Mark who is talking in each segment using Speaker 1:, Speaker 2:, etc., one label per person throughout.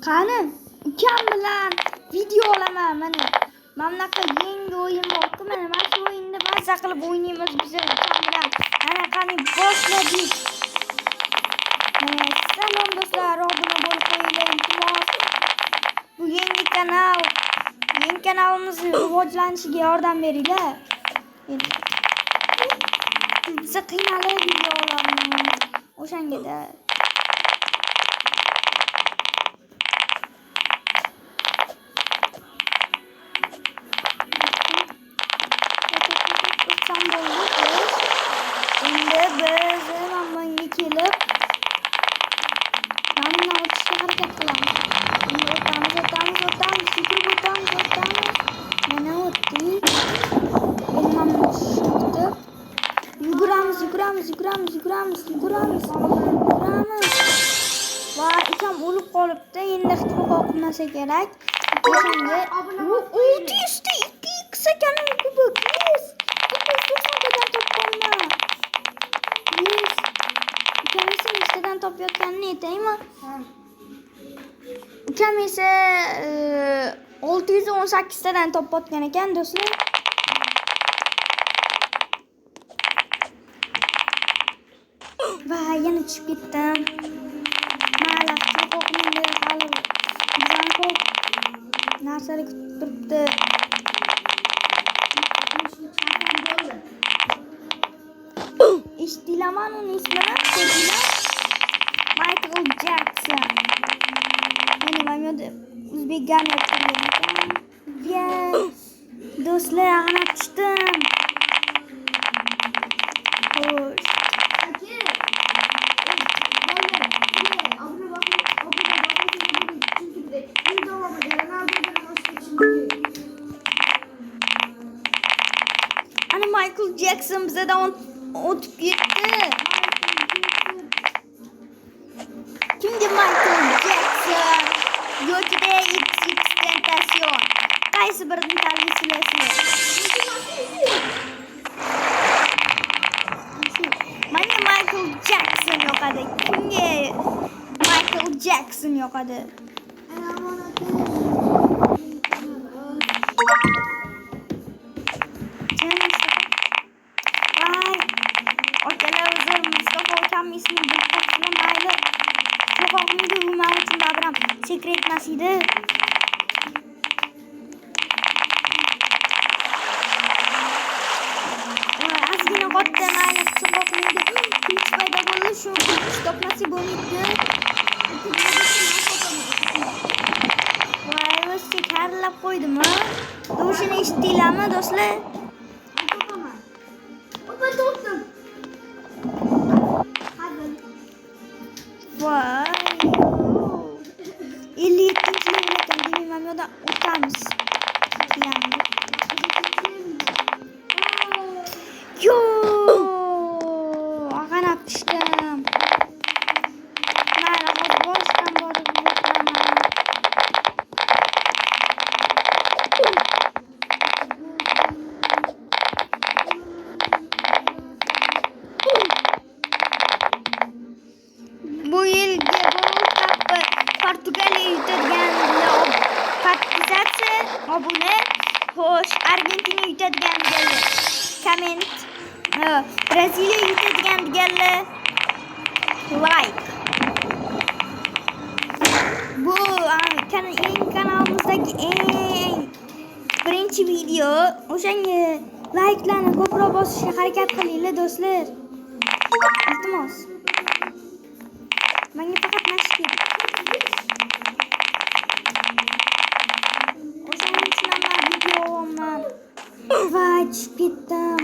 Speaker 1: Qani, ukam bilan video olaman mana. Mamlaqa yangi o'yin bor-ku, mana shu o'yinni mazza qilib o'ynaymiz biz ukam bilan. Ana qani boshladik. Salom do'stlar, obuna bo'lib qo'yinglar iltimos. Bu yangi kanal. Yangi kanalimizni rivojlanishiga yordam beringlar. Biza qiynalib video olamiz. O'shangada endi biz manmanga kelib mana o'tishga harakat qilamiz. O'tamiz, yugurib o'tamiz. Mana o'tdik. Endi chiqib yuguramiz. Va ukam o'lib qolibdi. Endi hech qo'rqmasa kerak. O'shanga 600 ta 2x ekan kubik. Yes. 290 tadan topganman. Yes. Ukam esa nechtadan topayotganini aytaymi? Ukam esa 618 tadan topayotgan ekan do'stlar. Va yana tushib ketdim. Mayli, qo'rqmaydi hali. Bizdan ko'p narsalar kutib turibdi. Eshitilaman uni ismini, Michael Jackson. Mana yo'da o'zbek gamlar turgan ekan. Yes. Do'stlar, ana tushdim. Xo'sh. Ana Michael Jackson bizdan o'tib ketdi. Kimga Michael Jackson? Yo'qda XXXTentacion. Qaysi birini tanlaysiz? Mana Michael Jackson yoqadi. Kimga Michael Jackson yoqadi? Secret nasida. Azgina qotdi, mayli hisoblanadi. Kuch paydo bo'ldi, shu stop nasib bo'ldi. Voy, o'zi karlab qo'ydimi? Do'shini eshitdinglarmi, do'stlar? Topaman. Opa topdim. Voy. 57 leveldan demayman, yo'da o'tamiz. Yo! Ag'anab tushdim. Mayli, hozir boshdan borib o'tiraman. Bu yilgi Portugaliya yutadigan obuna. Xo'sh, Argentina yutadigan bo'ldi. Komment. Braziliya yutadigan deganlar. Like. Bu kanalimizdagi eng birinchi video. O'shanga like'larni ko'proq bosishga harakat qilinglar do'stlar. Iltimos. Menga faqat nasib kerak. Va tushib ketdim.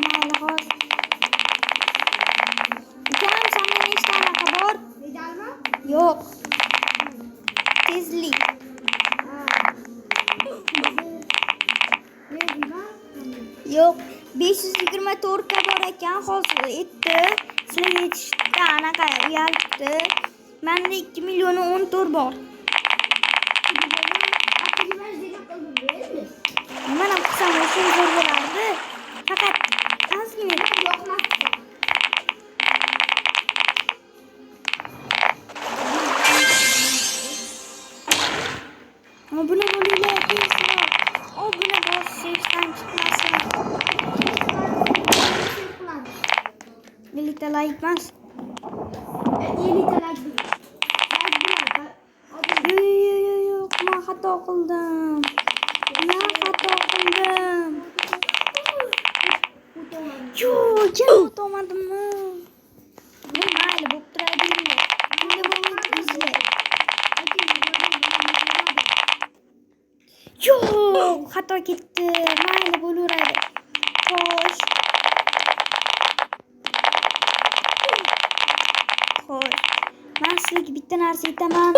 Speaker 1: Mayli, hozir. Ukam, senda nechta anaqa bor? Medalmi? Yo'q. Tezlik. Yo'q, 524 ta bor ekan, hozir etdi. Sizlarga yetishdi anaqa uyalibdi. Menda 2,14 bor. Mana qisam o'sha zo'r bo'lardi. Faqat ozgina yoqmasdi. 50 ta like emas.
Speaker 2: 50 ta like.
Speaker 1: Yo'q, men xato qildim. Yo'q, jam o'tmadim-mi? Mayli, bo'p turadi endi. Endi bo'lmaydi bizga. Yo'q, xato ketdi. Mayli, bo'laveradi. Xo'sh. Men sizga bitta narsa aytaman.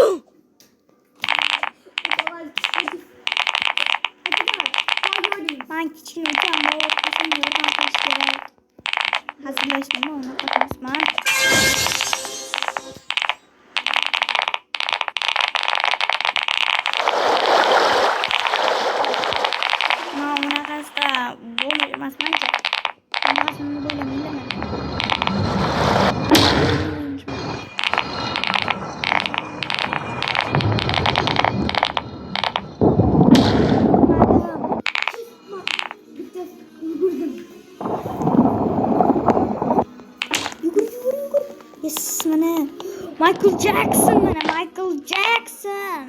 Speaker 1: Men kichkina ukam bor, o'zimga yordam qilish kerak. Hazillashdim, unaqa emasman. Men unaqasida bo'lmasmancha. Hammasini bo'lamayman. Yes, mana Michael Jackson, Michael Jackson.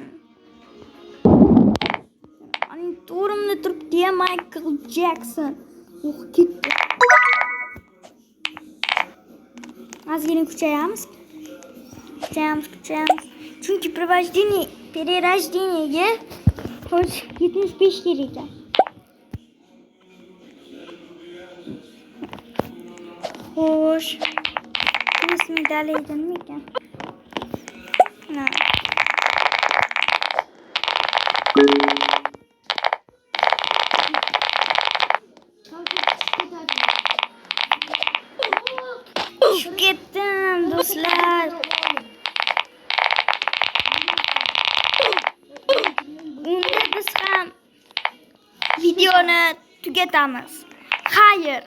Speaker 1: Aning to'rimda turibdi ya Michael Jackson. Ketdi. Ozgina kuchayamiz. Chunki перерождениеga 75 kerak ekan. Xo'sh. Ismi dalaydimi ekan? Na. Ketdim do'stlar. Unda biz ham videoni tugatamiz. Xayr.